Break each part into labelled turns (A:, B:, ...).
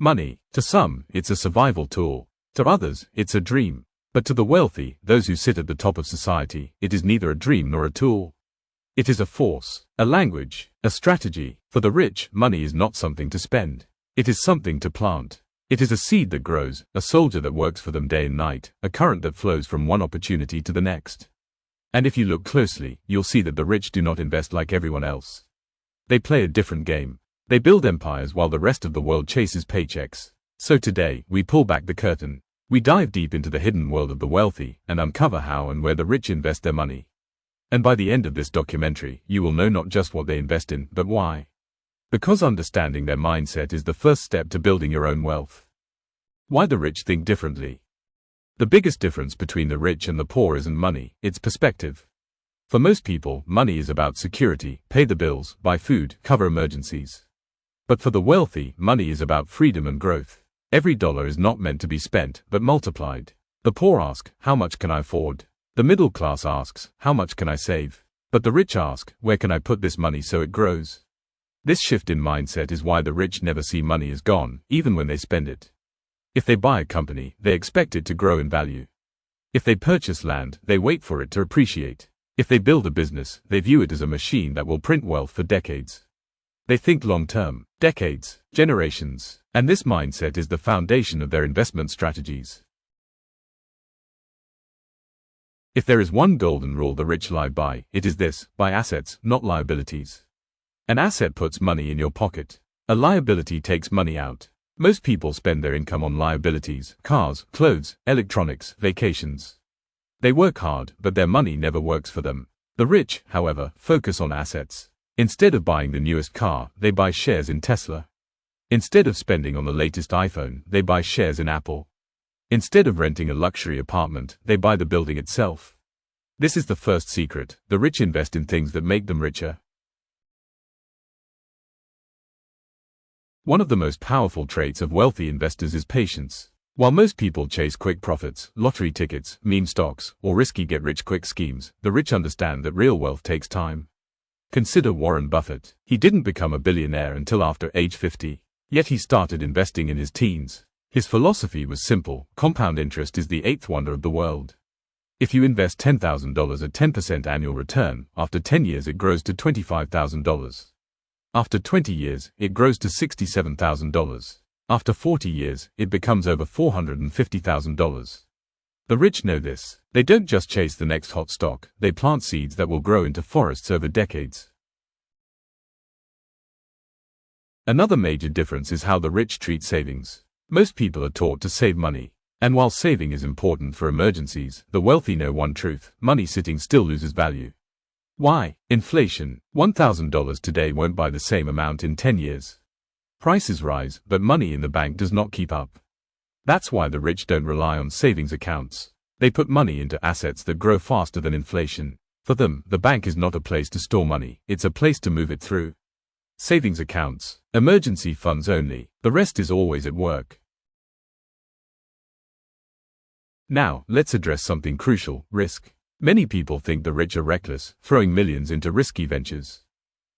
A: Money, to some, it's a survival tool. To others, it's a dream. But to the wealthy, those who sit at the top of society, it is neither a dream nor a tool. It is a force, a language, a strategy. For the rich, money is not something to spend. It is something to plant. It is a seed that grows, a soldier that works for them day and night, a current that flows from one opportunity to the next. And if you look closely, you'll see that the rich do not invest like everyone else. They play a different game. They build empires while the rest of the world chases paychecks. So today, we pull back the curtain. We dive deep into the hidden world of the wealthy and uncover how and where the rich invest their money. And by the end of this documentary, you will know not just what they invest in, but why. Because understanding their mindset is the first step to building your own wealth. Why the rich think differently. The biggest difference between the rich and the poor isn't money, it's perspective. For most people, money is about security, pay the bills, buy food, cover emergencies. But for the wealthy, money is about freedom and growth. Every dollar is not meant to be spent, but multiplied. The poor ask, how much can I afford? The middle class asks, how much can I save? But the rich ask, where can I put this money so it grows? This shift in mindset is why the rich never see money as gone, even when they spend it. If they buy a company, they expect it to grow in value. If they purchase land, they wait for it to appreciate. If they build a business, they view it as a machine that will print wealth for decades. They think long-term, decades, generations, and this mindset is the foundation of their investment strategies. If there is one golden rule the rich live by, it is this: buy assets, not liabilities. An asset puts money in your pocket. A liability takes money out. Most people spend their income on liabilities: cars, clothes, electronics, vacations. They work hard, but their money never works for them. The rich, however, focus on assets. Instead of buying the newest car, they buy shares in Tesla. Instead of spending on the latest iPhone, they buy shares in Apple. Instead of renting a luxury apartment, they buy the building itself. This is the first secret: the rich invest in things that make them richer. One of the most powerful traits of wealthy investors is patience. While most people chase quick profits, lottery tickets, meme stocks, or risky get-rich-quick schemes, the rich understand that real wealth takes time. Consider Warren Buffett. He didn't become a billionaire until after age 50. Yet he started investing in his teens. His philosophy was simple: compound interest is the eighth wonder of the world. If you invest $10,000 at 10% annual return, after 10 years it grows to $25,000. After 20 years, it grows to $67,000. After 40 years, it becomes over $450,000. The rich know this. They don't just chase the next hot stock, they plant seeds that will grow into forests over decades. Another major difference is how the rich treat savings. Most people are taught to save money. And while saving is important for emergencies, the wealthy know one truth: money sitting still loses value. Why? Inflation. $1,000 today won't buy the same amount in 10 years. Prices rise, but money in the bank does not keep up. That's why the rich don't rely on savings accounts. They put money into assets that grow faster than inflation. For them, the bank is not a place to store money, it's a place to move it through. Savings accounts, emergency funds only, the rest is always at work. Now, let's address something crucial: risk. Many people think the rich are reckless, throwing millions into risky ventures.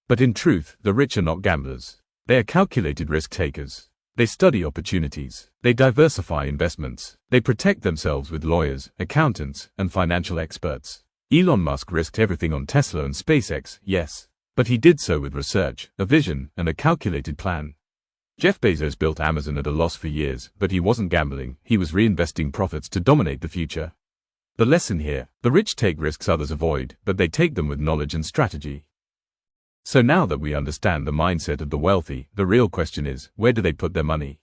A: But in truth, the rich are not gamblers. They are calculated risk takers. They study opportunities. They diversify investments. They protect themselves with lawyers, accountants, and financial experts. Elon Musk risked everything on Tesla and SpaceX, yes. But he did so with research, a vision, and a calculated plan. Jeff Bezos built Amazon at a loss for years, but he wasn't gambling, he was reinvesting profits to dominate the future. The lesson here: the rich take risks others avoid, but they take them with knowledge and strategy. So now that we understand the mindset of the wealthy, the real question is, where do they put their money?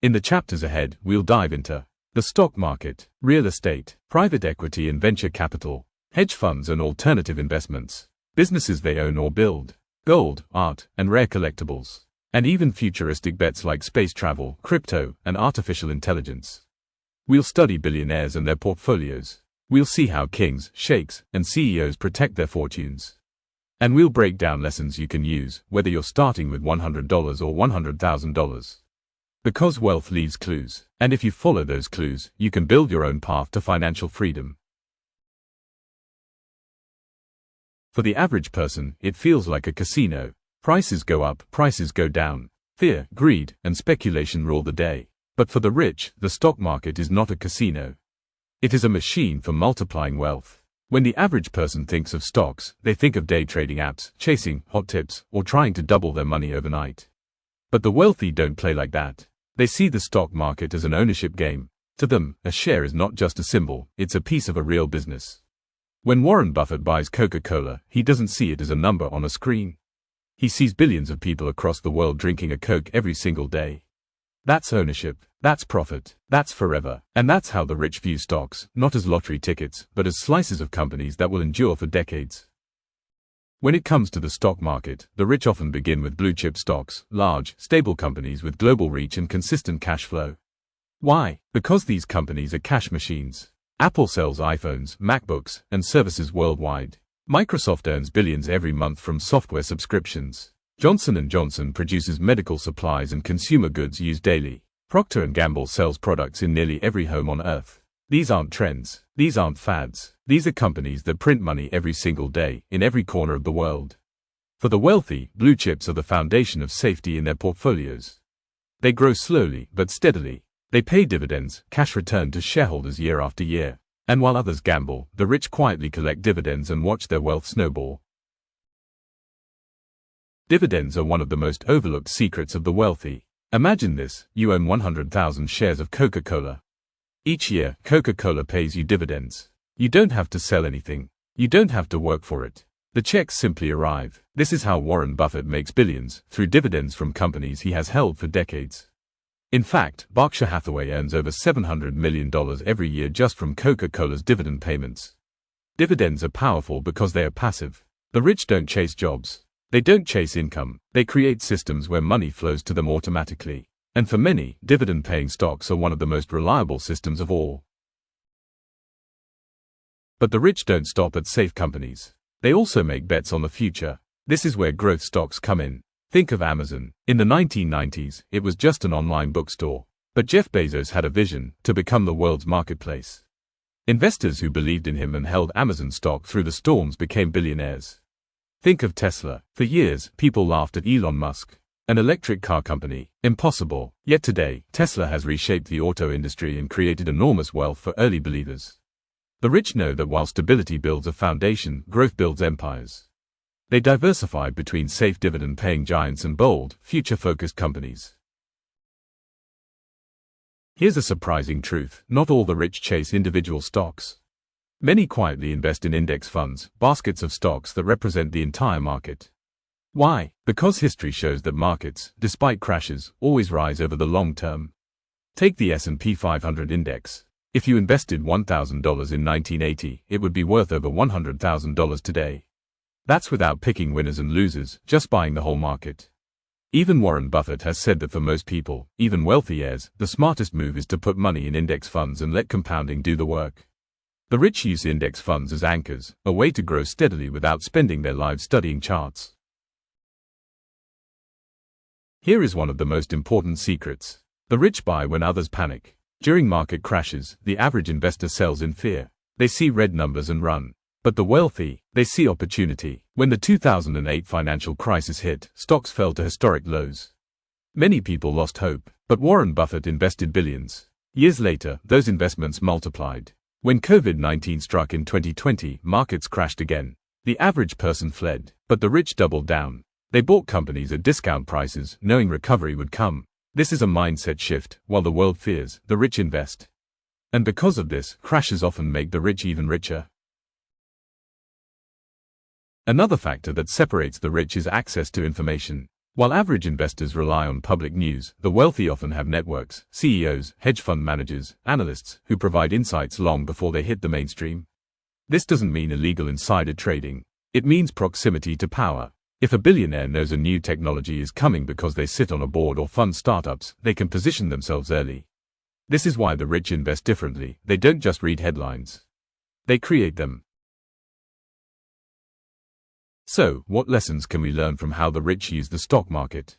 A: In the chapters ahead, we'll dive into the stock market, real estate, private equity and venture capital, hedge funds and alternative investments, businesses they own or build, gold, art, and rare collectibles, and even futuristic bets like space travel, crypto, and artificial intelligence. We'll study billionaires and their portfolios. We'll see how kings, sheikhs, and CEOs protect their fortunes. And we'll break down lessons you can use, whether you're starting with $100 or $100,000. Because wealth leaves clues, and if you follow those clues, you can build your own path to financial freedom. For the average person, it feels like a casino. Prices go up, prices go down. Fear, greed, and speculation rule the day. But for the rich, the stock market is not a casino. It is a machine for multiplying wealth. When the average person thinks of stocks, they think of day trading apps, chasing hot tips, or trying to double their money overnight. But the wealthy don't play like that. They see the stock market as an ownership game. To them, a share is not just a symbol, it's a piece of a real business. When Warren Buffett buys Coca-Cola, he doesn't see it as a number on a screen. He sees billions of people across the world drinking a Coke every single day. That's ownership, that's profit, that's forever. And that's how the rich view stocks, not as lottery tickets, but as slices of companies that will endure for decades. When it comes to the stock market, the rich often begin with blue-chip stocks, large, stable companies with global reach and consistent cash flow. Why? Because these companies are cash machines. Apple sells iPhones, MacBooks, and services worldwide. Microsoft earns billions every month from software subscriptions. Johnson & Johnson produces medical supplies and consumer goods used daily. Procter & Gamble sells products in nearly every home on Earth. These aren't trends. These aren't fads. These are companies that print money every single day, in every corner of the world. For the wealthy, blue chips are the foundation of safety in their portfolios. They grow slowly, but steadily. They pay dividends, cash returned to shareholders year after year. And while others gamble, the rich quietly collect dividends and watch their wealth snowball. Dividends are one of the most overlooked secrets of the wealthy. Imagine this, you own 100,000 shares of Coca-Cola. Each year, Coca-Cola pays you dividends. You don't have to sell anything. You don't have to work for it. The checks simply arrive. This is how Warren Buffett makes billions, through dividends from companies he has held for decades. In fact, Berkshire Hathaway earns over $700 million every year just from Coca-Cola's dividend payments. Dividends are powerful because they are passive. The rich don't chase jobs. They don't chase income. They create systems where money flows to them automatically. And for many, dividend-paying stocks are one of the most reliable systems of all. But the rich don't stop at safe companies. They also make bets on the future. This is where growth stocks come in. Think of Amazon. In the 1990s, it was just an online bookstore. But Jeff Bezos had a vision to become the world's marketplace. Investors who believed in him and held Amazon stock through the storms became billionaires. Think of Tesla. For years, people laughed at Elon Musk, an electric car company. Impossible. Yet today, Tesla has reshaped the auto industry and created enormous wealth for early believers. The rich know that while stability builds a foundation, growth builds empires. They diversify between safe dividend-paying giants and bold, future-focused companies. Here's a surprising truth. Not all the rich chase individual stocks. Many quietly invest in index funds, baskets of stocks that represent the entire market. Why? Because history shows that markets, despite crashes, always rise over the long term. Take the S&P 500 index. If you invested $1,000 in 1980, it would be worth over $100,000 today. That's without picking winners and losers, just buying the whole market. Even Warren Buffett has said that for most people, even wealthy heirs, the smartest move is to put money in index funds and let compounding do the work. The rich use index funds as anchors, a way to grow steadily without spending their lives studying charts. Here is one of the most important secrets. The rich buy when others panic. During market crashes, the average investor sells in fear. They see red numbers and run. But the wealthy, they see opportunity. When the 2008 financial crisis hit, stocks fell to historic lows. Many people lost hope, but Warren Buffett invested billions. Years later, those investments multiplied. When COVID-19 struck in 2020, markets crashed again. The average person fled, but the rich doubled down. They bought companies at discount prices, knowing recovery would come. This is a mindset shift. While the world fears, the rich invest. And because of this, crashes often make the rich even richer. Another factor that separates the rich is access to information. While average investors rely on public news, the wealthy often have networks, CEOs, hedge fund managers, analysts, who provide insights long before they hit the mainstream. This doesn't mean illegal insider trading. It means proximity to power. If a billionaire knows a new technology is coming because they sit on a board or fund startups, they can position themselves early. This is why the rich invest differently. They don't just read headlines. They create them. So, what lessons can we learn from how the rich use the stock market?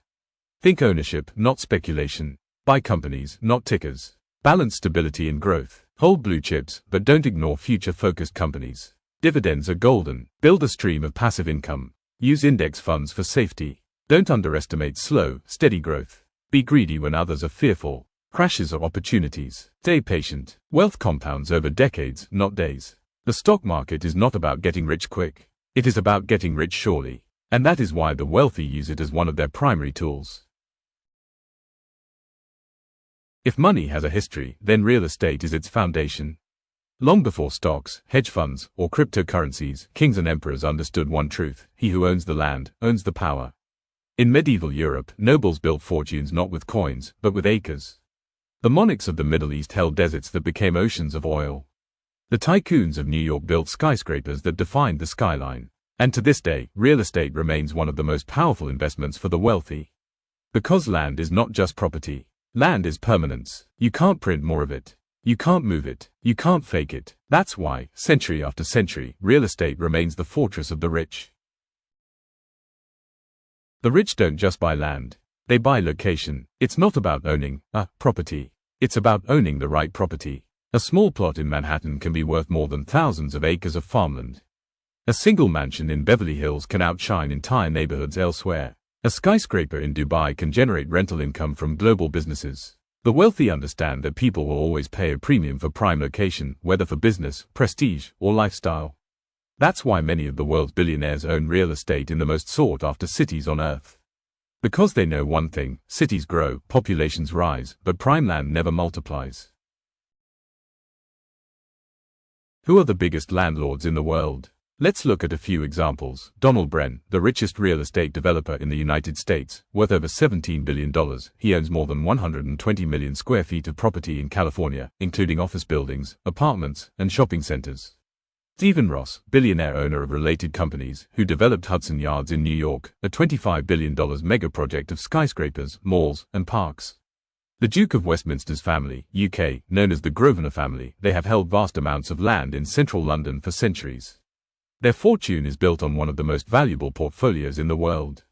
A: Think ownership, not speculation. Buy companies, not tickers. Balance stability and growth. Hold blue chips, but don't ignore future-focused companies. Dividends are golden. Build a stream of passive income. Use index funds for safety. Don't underestimate slow, steady growth. Be greedy when others are fearful. Crashes are opportunities. Stay patient. Wealth compounds over decades, not days. The stock market is not about getting rich quick. It is about getting rich surely. And that is why the wealthy use it as one of their primary tools. If money has a history, then real estate is its foundation. Long before stocks, hedge funds, or cryptocurrencies, kings and emperors understood one truth: he who owns the land, owns the power. In medieval Europe, nobles built fortunes not with coins, but with acres. The monarchs of the Middle East held deserts that became oceans of oil. The tycoons of New York built skyscrapers that defined the skyline. And to this day, real estate remains one of the most powerful investments for the wealthy. Because land is not just property. Land is permanence. You can't print more of it. You can't move it. You can't fake it. That's why, century after century, real estate remains the fortress of the rich. The rich don't just buy land. They buy location. It's not about owning a property. It's about owning the right property. A small plot in Manhattan can be worth more than thousands of acres of farmland. A single mansion in Beverly Hills can outshine entire neighborhoods elsewhere. A skyscraper in Dubai can generate rental income from global businesses. The wealthy understand that people will always pay a premium for prime location, whether for business, prestige, or lifestyle. That's why many of the world's billionaires own real estate in the most sought-after cities on Earth. Because they know one thing: cities grow, populations rise, but prime land never multiplies. Who are the biggest landlords in the world? Let's look at a few examples. Donald Bren, the richest real estate developer in the United States, worth over $17 billion. He owns more than 120 million square feet of property in California, including office buildings, apartments, and shopping centers. Stephen Ross, billionaire owner of related companies, who developed Hudson Yards in New York, a $25 billion mega project of skyscrapers, malls, and parks. The Duke of Westminster's family, UK, known as the Grosvenor family, they have held vast amounts of land in central London for centuries. Their fortune is built on one of the most valuable portfolios in the world.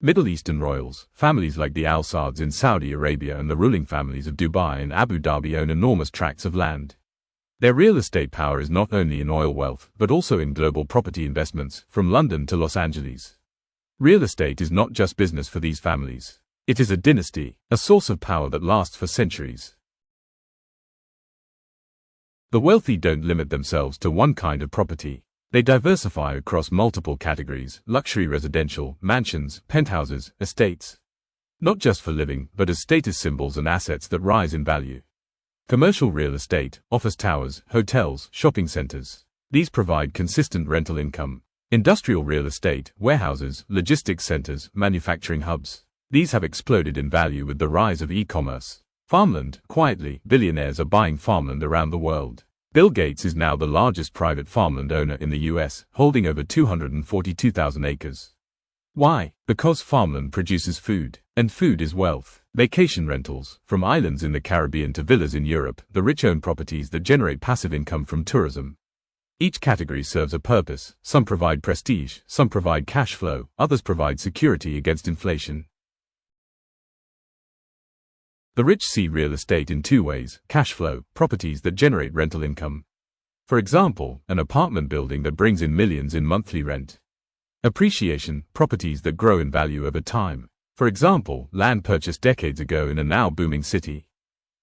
A: Middle Eastern royals, families like the Al Sauds in Saudi Arabia and the ruling families of Dubai and Abu Dhabi own enormous tracts of land. Their real estate power is not only in oil wealth, but also in global property investments, from London to Los Angeles. Real estate is not just business for these families. It is a dynasty, a source of power that lasts for centuries. The wealthy don't limit themselves to one kind of property. They diversify across multiple categories: luxury residential, mansions, penthouses, estates. Not just for living, but as status symbols and assets that rise in value. Commercial real estate, office towers, hotels, shopping centers. These provide consistent rental income. Industrial real estate, warehouses, logistics centers, manufacturing hubs. These have exploded in value with the rise of e-commerce. Farmland, quietly, billionaires are buying farmland around the world. Bill Gates is now the largest private farmland owner in the US, holding over 242,000 acres. Why? Because farmland produces food, and food is wealth. Vacation rentals, from islands in the Caribbean to villas in Europe, the rich own properties that generate passive income from tourism. Each category serves a purpose. Some provide prestige, some provide cash flow, others provide security against inflation. The rich see real estate in two ways: cash flow, properties that generate rental income. For example, an apartment building that brings in millions in monthly rent. Appreciation, properties that grow in value over time. For example, land purchased decades ago in a now booming city.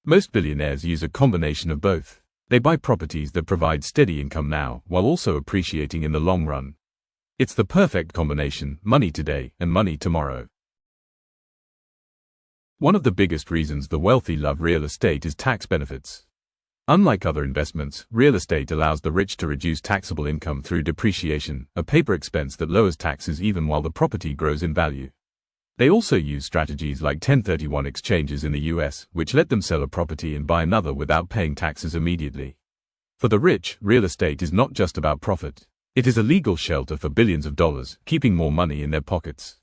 A: Most billionaires use a combination of both. They buy properties that provide steady income now, while also appreciating in the long run. It's the perfect combination: money today and money tomorrow. One of the biggest reasons the wealthy love real estate is tax benefits. Unlike other investments, real estate allows the rich to reduce taxable income through depreciation, a paper expense that lowers taxes even while the property grows in value. They also use strategies like 1031 exchanges in the US, which let them sell a property and buy another without paying taxes immediately. For the rich, real estate is not just about profit. It is a legal shelter for billions of dollars, keeping more money in their pockets.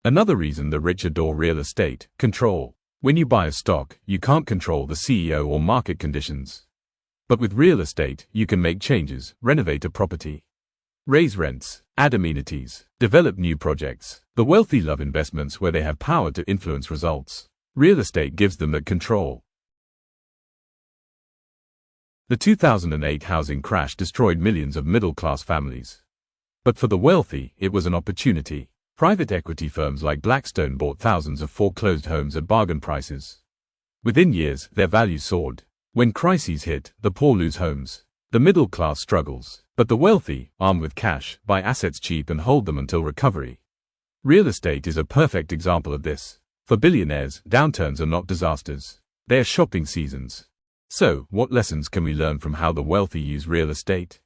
A: Another reason the rich adore real estate: control. When you buy a stock, you can't control the CEO or market conditions. But with real estate, you can make changes, renovate a property, raise rents, add amenities, develop new projects. The wealthy love investments where they have power to influence results. Real estate gives them that control. The 2008 housing crash destroyed millions of middle-class families. But for the wealthy, it was an opportunity. Private equity firms like Blackstone bought thousands of foreclosed homes at bargain prices. Within years, their value soared. When crises hit, the poor lose homes. The middle class struggles. But the wealthy, armed with cash, buy assets cheap and hold them until recovery. Real estate is a perfect example of this. For billionaires, downturns are not disasters. They are shopping seasons. So, what lessons can we learn from how the wealthy use real estate?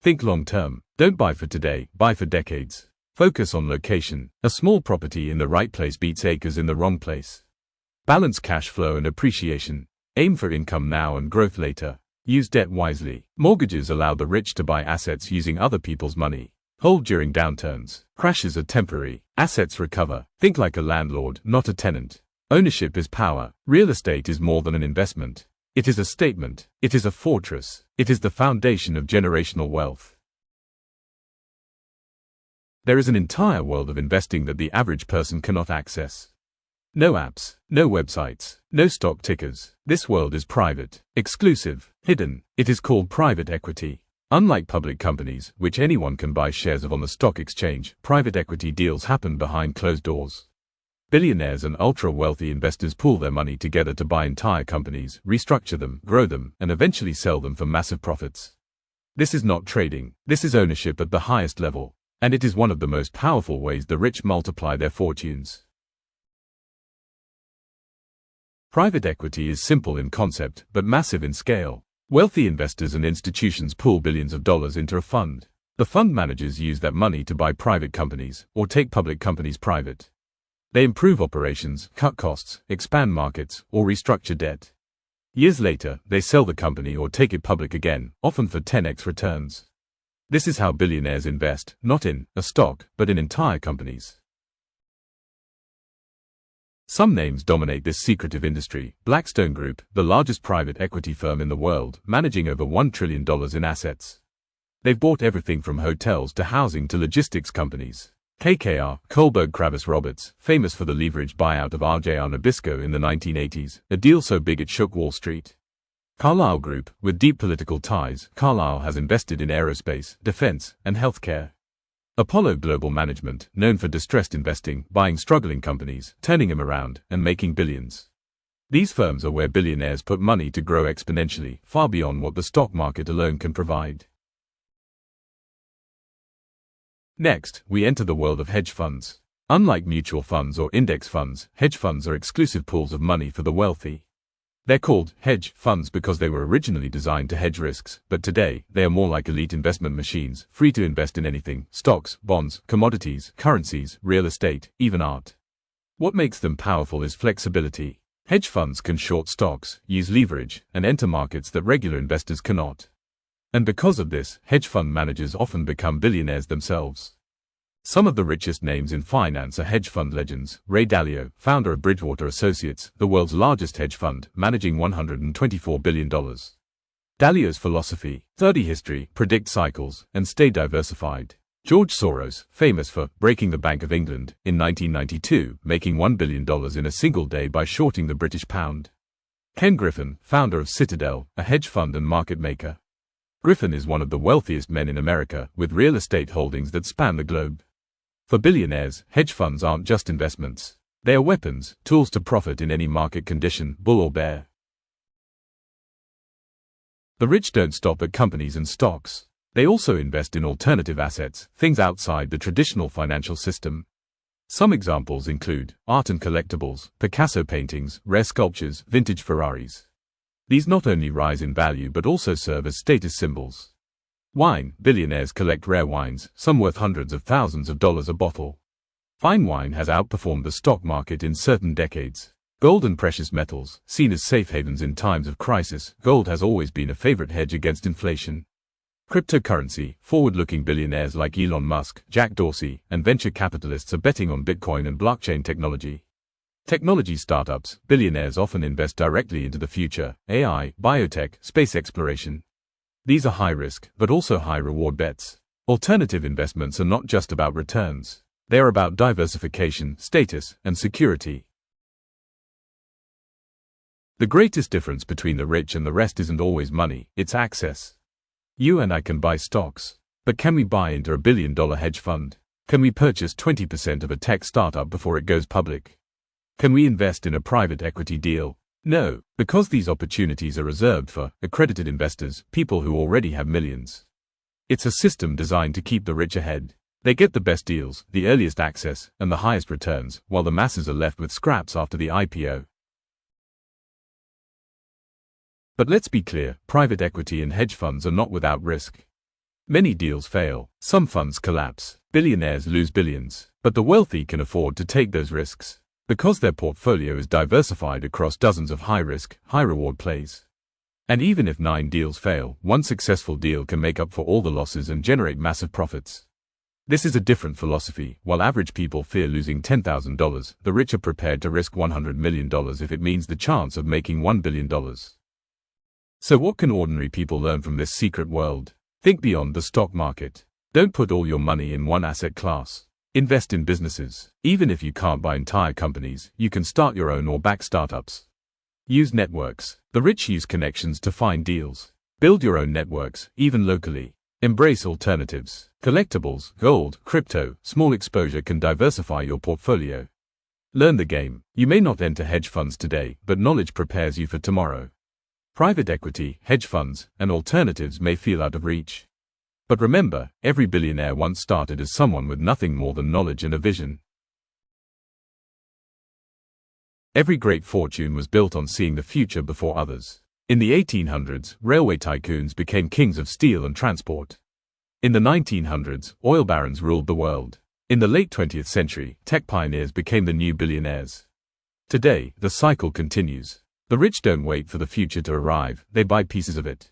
A: Think long term. Don't buy for today, buy for decades. Focus on location. A small property in the right place beats acres in the wrong place. Balance cash flow and appreciation. Aim for income now and growth later. Use debt wisely. Mortgages allow the rich to buy assets using other people's money. Hold during downturns. Crashes are temporary. Assets recover. Think like a landlord, not a tenant. Ownership is power. Real estate is more than an investment. It is a statement. It is a fortress. It is the foundation of generational wealth. There is an entire world of investing that the average person cannot access. No apps, no websites, no stock tickers. This world is private, exclusive, hidden. It is called private equity. Unlike public companies, which anyone can buy shares of on the stock exchange, private equity deals happen behind closed doors. Billionaires and ultra-wealthy investors pool their money together to buy entire companies, restructure them, grow them, and eventually sell them for massive profits. This is not trading. This is ownership at the highest level. And it is one of the most powerful ways the rich multiply their fortunes. Private equity is simple in concept, but massive in scale. Wealthy investors and institutions pool billions of dollars into a fund. The fund managers use that money to buy private companies, or take public companies private. They improve operations, cut costs, expand markets, or restructure debt. Years later, they sell the company or take it public again, often for 10x returns. This is how billionaires invest, not in a stock, but in entire companies. Some names dominate this secretive industry. Blackstone Group, the largest private equity firm in the world, managing over $1 trillion in assets. They've bought everything from hotels to housing to logistics companies. KKR, Kohlberg Kravis Roberts, famous for the leveraged buyout of RJR Nabisco in the 1980s, a deal so big it shook Wall Street. Carlyle Group, with deep political ties, Carlyle has invested in aerospace, defense, and healthcare. Apollo Global Management, known for distressed investing, buying struggling companies, turning them around, and making billions. These firms are where billionaires put money to grow exponentially, far beyond what the stock market alone can provide. Next, we enter the world of hedge funds. Unlike mutual funds or index funds, hedge funds are exclusive pools of money for the wealthy. They're called hedge funds because they were originally designed to hedge risks, but today, they are more like elite investment machines, free to invest in anything: stocks, bonds, commodities, currencies, real estate, even art. What makes them powerful is flexibility. Hedge funds can short stocks, use leverage, and enter markets that regular investors cannot. And because of this, hedge fund managers often become billionaires themselves. Some of the richest names in finance are hedge fund legends. Ray Dalio, founder of Bridgewater Associates, the world's largest hedge fund, managing $124 billion. Dalio's philosophy: study history, predict cycles, and stay diversified. George Soros, famous for breaking the Bank of England in 1992, making $1 billion in a single day by shorting the British pound. Ken Griffin, founder of Citadel, a hedge fund and market maker. Griffin is one of the wealthiest men in America, with real estate holdings that span the globe. For billionaires, hedge funds aren't just investments. They are weapons, tools to profit in any market condition, bull or bear. The rich don't stop at companies and stocks. They also invest in alternative assets, things outside the traditional financial system. Some examples include art and collectibles, Picasso paintings, rare sculptures, vintage Ferraris. These not only rise in value but also serve as status symbols. Wine. Billionaires collect rare wines, some worth hundreds of thousands of dollars a bottle. Fine wine has outperformed the stock market in certain decades. Gold and precious metals, seen as safe havens in times of crisis, gold has always been a favorite hedge against inflation. Cryptocurrency. Forward-looking billionaires like Elon Musk, Jack Dorsey, and venture capitalists are betting on Bitcoin and blockchain technology. Technology startups. Billionaires often invest directly into the future: AI, biotech, space exploration. These are high-risk, but also high-reward bets. Alternative investments are not just about returns. They are about diversification, status, and security. The greatest difference between the rich and the rest isn't always money, it's access. You and I can buy stocks, But can we buy into a billion-dollar hedge fund? Can we purchase 20% of a tech startup before it goes public? Can we invest in a private equity deal? No, because these opportunities are reserved for accredited investors, people who already have millions. It's a system designed to keep the rich ahead. They get the best deals, the earliest access, and the highest returns, while the masses are left with scraps after the IPO. But let's be clear, private equity and hedge funds are not without risk. Many deals fail, some funds collapse, billionaires lose billions, but the wealthy can afford to take those risks, because their portfolio is diversified across dozens of high-risk, high-reward plays. And even if 9 deals fail, one successful deal can make up for all the losses and generate massive profits. This is a different philosophy. While average people fear losing $10,000, the rich are prepared to risk $100 million if it means the chance of making $1 billion. So what can ordinary people learn from this secret world? Think beyond the stock market. Don't put all your money in one asset class. Invest in businesses. Even if you can't buy entire companies, you can start your own or back startups. Use networks. The rich use connections to find deals. Build your own networks, even locally. Embrace alternatives. Collectibles, gold, crypto, small exposure can diversify your portfolio. Learn the game. You may not enter hedge funds today, but knowledge prepares you for tomorrow. Private equity, hedge funds, and alternatives may feel out of reach. But remember, every billionaire once started as someone with nothing more than knowledge and a vision. Every great fortune was built on seeing the future before others. In the 1800s, railway tycoons became kings of steel and transport. In the 1900s, oil barons ruled the world. In the late 20th century, tech pioneers became the new billionaires. Today, the cycle continues. The rich don't wait for the future to arrive, they buy pieces of it.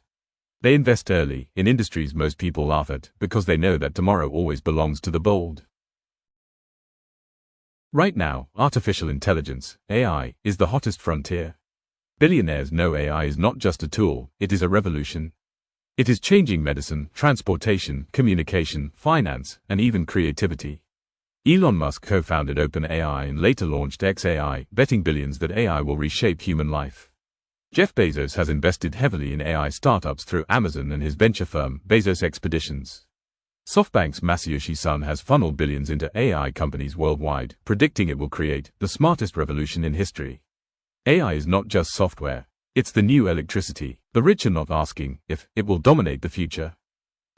A: They invest early, in industries most people laugh at, because they know that tomorrow always belongs to the bold. Right now, artificial intelligence, AI, is the hottest frontier. Billionaires know AI is not just a tool, it is a revolution. It is changing medicine, transportation, communication, finance, and even creativity. Elon Musk co-founded OpenAI and later launched xAI, betting billions that AI will reshape human life. Jeff Bezos has invested heavily in AI startups through Amazon and his venture firm, Bezos Expeditions. SoftBank's Masayoshi Son has funneled billions into AI companies worldwide, predicting it will create the smartest revolution in history. AI is not just software. It's the new electricity. The rich are not asking if it will dominate the future.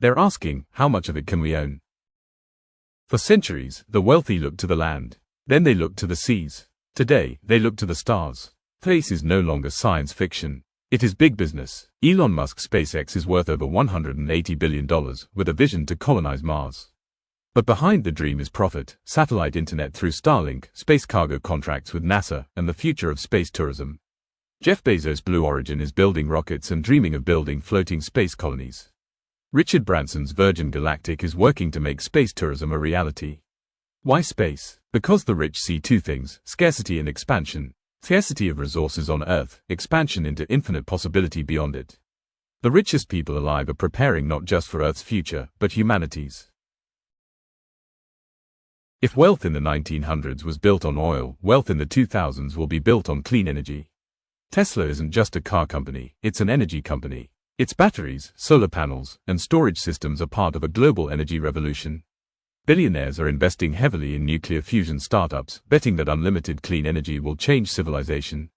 A: They're asking, how much of it can we own? For centuries, the wealthy looked to the land. Then they looked to the seas. Today, they look to the stars. Space is no longer science fiction. It is big business. Elon Musk's SpaceX is worth over $180 billion, with a vision to colonize Mars. But behind the dream is profit, satellite internet through Starlink, space cargo contracts with NASA, and the future of space tourism. Jeff Bezos' Blue Origin is building rockets and dreaming of building floating space colonies. Richard Branson's Virgin Galactic is working to make space tourism a reality. Why space? Because the rich see two things, scarcity and expansion. Scarcity of resources on Earth, expansion into infinite possibility beyond it. The richest people alive are preparing not just for Earth's future, but humanity's. If wealth in the 1900s was built on oil, wealth in the 2000s will be built on clean energy. Tesla isn't just a car company, it's an energy company. Its batteries, solar panels, and storage systems are part of a global energy revolution. Billionaires are investing heavily in nuclear fusion startups, betting that unlimited clean energy will change civilization.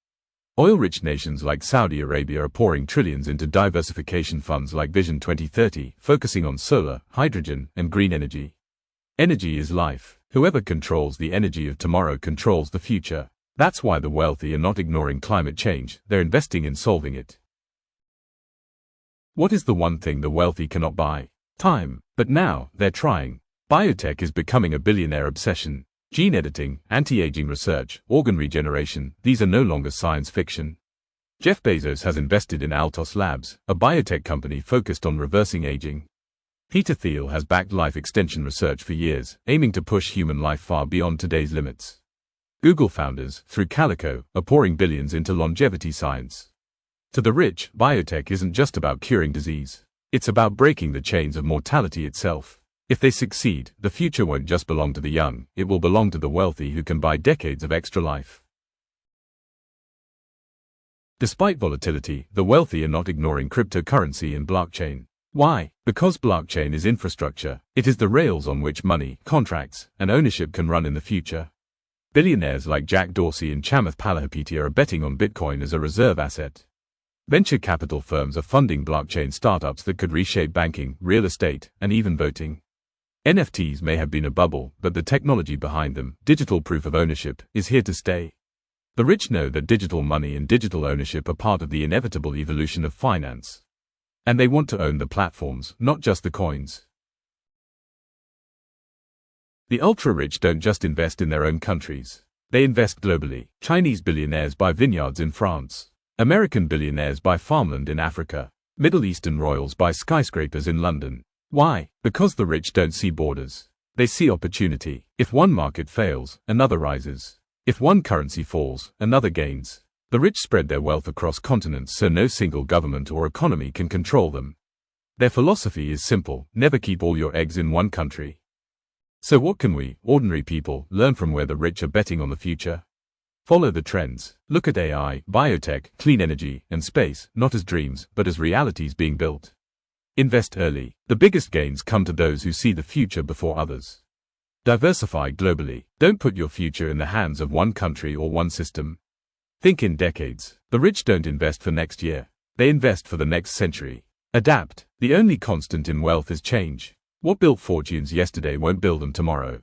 A: Oil-rich nations like Saudi Arabia are pouring trillions into diversification funds like Vision 2030, focusing on solar, hydrogen, and green energy. Energy is life. Whoever controls the energy of tomorrow controls the future. That's why the wealthy are not ignoring climate change, they're investing in solving it. What is the one thing the wealthy cannot buy? Time. But now, they're trying. Biotech is becoming a billionaire obsession. Gene editing, anti-aging research, organ regeneration, these are no longer science fiction. Jeff Bezos has invested in Altos Labs, a biotech company focused on reversing aging. Peter Thiel has backed life extension research for years, aiming to push human life far beyond today's limits. Google founders, through Calico, are pouring billions into longevity science. To the rich, biotech isn't just about curing disease. It's about breaking the chains of mortality itself. If they succeed, the future won't just belong to the young, it will belong to the wealthy who can buy decades of extra life. Despite volatility, the wealthy are not ignoring cryptocurrency and blockchain. Why? Because blockchain is infrastructure. It is the rails on which money, contracts, and ownership can run in the future. Billionaires like Jack Dorsey and Chamath Palihapitiya are betting on Bitcoin as a reserve asset. Venture capital firms are funding blockchain startups that could reshape banking, real estate, and even voting. NFTs may have been a bubble, but the technology behind them, digital proof of ownership, is here to stay. The rich know that digital money and digital ownership are part of the inevitable evolution of finance. And they want to own the platforms, not just the coins. The ultra-rich don't just invest in their own countries. They invest globally. Chinese billionaires buy vineyards in France. American billionaires buy farmland in Africa. Middle Eastern royals buy skyscrapers in London. Why? Because the rich don't see borders. They see opportunity. If one market fails, another rises. If one currency falls, another gains. The rich spread their wealth across continents so no single government or economy can control them. Their philosophy is simple: never keep all your eggs in one country. So what can we, ordinary people, learn from where the rich are betting on the future? Follow the trends. Look at AI, biotech, clean energy, and space, not as dreams, but as realities being built. Invest early. The biggest gains come to those who see the future before others. Diversify globally. Don't put your future in the hands of one country or one system. Think in decades. The rich don't invest for next year. They invest for the next century. Adapt. The only constant in wealth is change. What built fortunes yesterday won't build them tomorrow.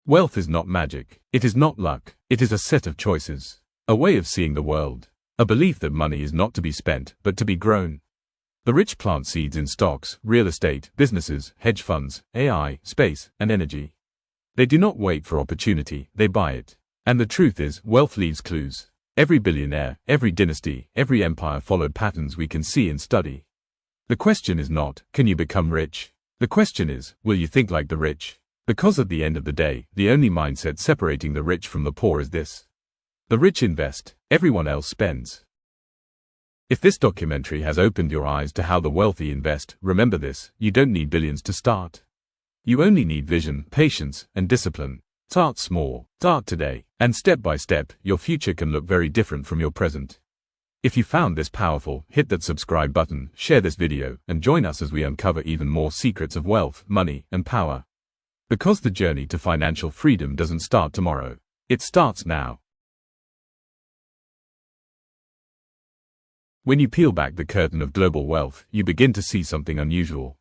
A: Wealth is not magic. It is not luck. It is a set of choices. A way of seeing the world. A belief that money is not to be spent, but to be grown. The rich plant seeds in stocks, real estate, businesses, hedge funds, AI, space, and energy. They do not wait for opportunity, they buy it. And the truth is, wealth leaves clues. Every billionaire, every dynasty, every empire followed patterns we can see and study. The question is not, can you become rich? The question is, will you think like the rich? Because at the end of the day, the only mindset separating the rich from the poor is this: the rich invest, everyone else spends. If this documentary has opened your eyes to how the wealthy invest, remember this: you don't need billions to start. You only need vision, patience, and discipline. Start small, start today, and step by step, your future can look very different from your present. If you found this powerful, hit that subscribe button, share this video, and join us as we uncover even more secrets of wealth, money, and power. Because the journey to financial freedom doesn't start tomorrow. It starts now. When you peel back the curtain of global wealth, you begin to see something unusual.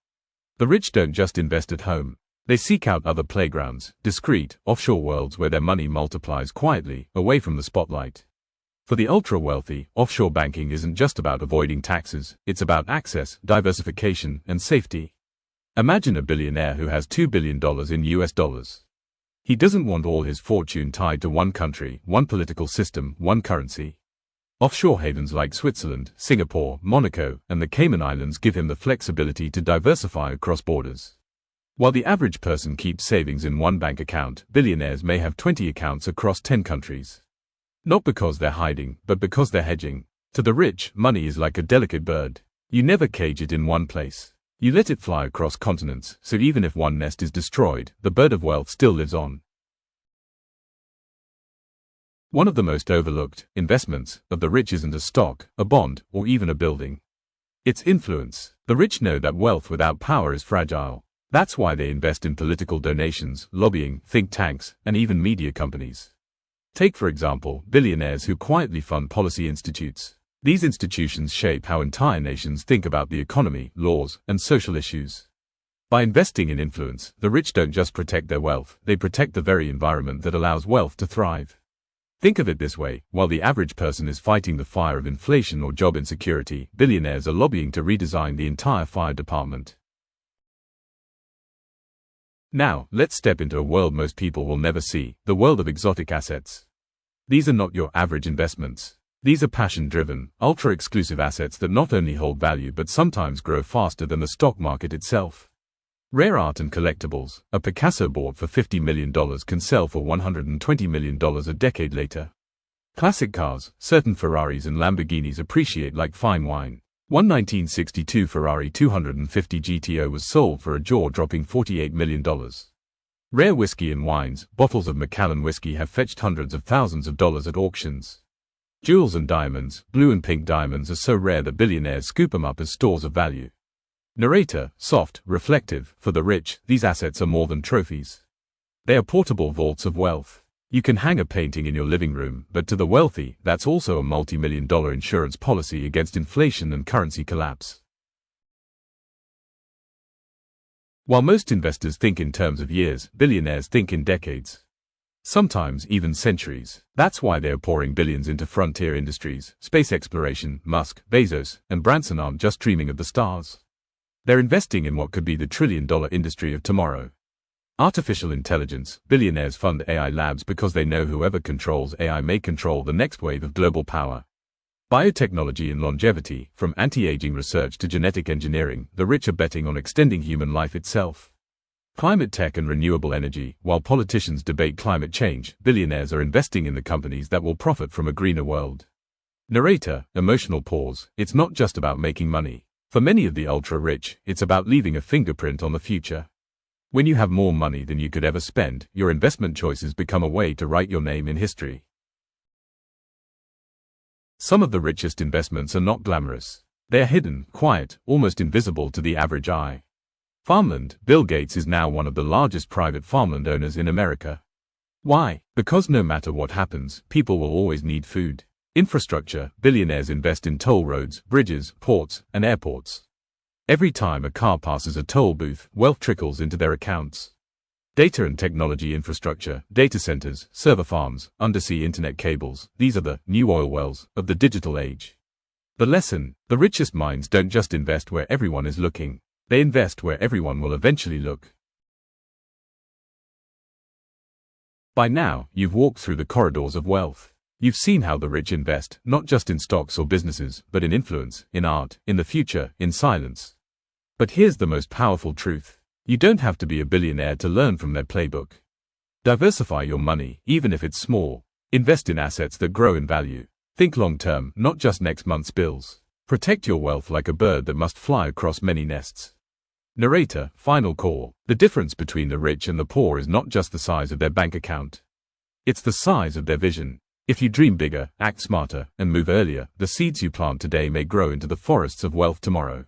A: The rich don't just invest at home. They seek out other playgrounds, discreet, offshore worlds where their money multiplies quietly, away from the spotlight. For the ultra-wealthy, offshore banking isn't just about avoiding taxes, it's about access, diversification, and safety. Imagine a billionaire who has $2 billion in US dollars. He doesn't want all his fortune tied to one country, one political system, one currency. Offshore havens like Switzerland, Singapore, Monaco, and the Cayman Islands give him the flexibility to diversify across borders. While the average person keeps savings in one bank account, billionaires may have 20 accounts across 10 countries. Not because they're hiding, but because they're hedging. To the rich, money is like a delicate bird. You never cage it in one place. You let it fly across continents, so even if one nest is destroyed, the bird of wealth still lives on. One of the most overlooked investments of the rich isn't a stock, a bond, or even a building. It's influence. The rich know that wealth without power is fragile. That's why they invest in political donations, lobbying, think tanks, and even media companies. Take, for example, billionaires who quietly fund policy institutes. These institutions shape how entire nations think about the economy, laws, and social issues. By investing in influence, the rich don't just protect their wealth, they protect the very environment that allows wealth to thrive. Think of it this way: while the average person is fighting the fire of inflation or job insecurity, billionaires are lobbying to redesign the entire fire department. Now, let's step into a world most people will never see, the world of exotic assets. These are not your average investments. These are passion-driven, ultra-exclusive assets that not only hold value but sometimes grow faster than the stock market itself. Rare art and collectibles. A Picasso bought for $50 million can sell for $120 million a decade later. Classic cars. Certain Ferraris and Lamborghinis appreciate like fine wine. One 1962 Ferrari 250 GTO was sold for a jaw-dropping $48 million. Rare whiskey and wines. Bottles of Macallan whiskey have fetched hundreds of thousands of dollars at auctions. Jewels and diamonds. Blue and pink diamonds are so rare that billionaires scoop them up as stores of value. Narrator, soft, reflective. For the rich, these assets are more than trophies. They are portable vaults of wealth. You can hang a painting in your living room, but to the wealthy, that's also a multi-million-dollar insurance policy against inflation and currency collapse. While most investors think in terms of years, billionaires think in decades. Sometimes even centuries. That's why they are pouring billions into frontier industries. Space exploration. Musk, Bezos, and Branson aren't just dreaming of the stars. They're investing in what could be the trillion-dollar industry of tomorrow. Artificial intelligence. Billionaires fund AI labs because they know whoever controls AI may control the next wave of global power. Biotechnology and longevity. From anti-aging research to genetic engineering, the rich are betting on extending human life itself. Climate tech and renewable energy. While politicians debate climate change, billionaires are investing in the companies that will profit from a greener world. Narrator, emotional pause. It's not just about making money. For many of the ultra-rich, it's about leaving a fingerprint on the future. When you have more money than you could ever spend, your investment choices become a way to write your name in history. Some of the richest investments are not glamorous. They are hidden, quiet, almost invisible to the average eye. Farmland. Bill Gates is now one of the largest private farmland owners in America. Why? Because no matter what happens, people will always need food. Infrastructure. Billionaires invest in toll roads, bridges, ports, and airports. Every time a car passes a toll booth, wealth trickles into their accounts. Data and technology infrastructure. Data centers, server farms, undersea internet cables. These are the new oil wells of the digital age. The lesson: the richest minds don't just invest where everyone is looking. They invest where everyone will eventually look. By now, you've walked through the corridors of wealth. You've seen how the rich invest, not just in stocks or businesses, but in influence, in art, in the future, in silence. But here's the most powerful truth. You don't have to be a billionaire to learn from their playbook. Diversify your money, even if it's small. Invest in assets that grow in value. Think long-term, not just next month's bills. Protect your wealth like a bird that must fly across many nests. Narrator, final call. The difference between the rich and the poor is not just the size of their bank account. It's the size of their vision. If you dream bigger, act smarter, and move earlier, the seeds you plant today may grow into the forests of wealth tomorrow.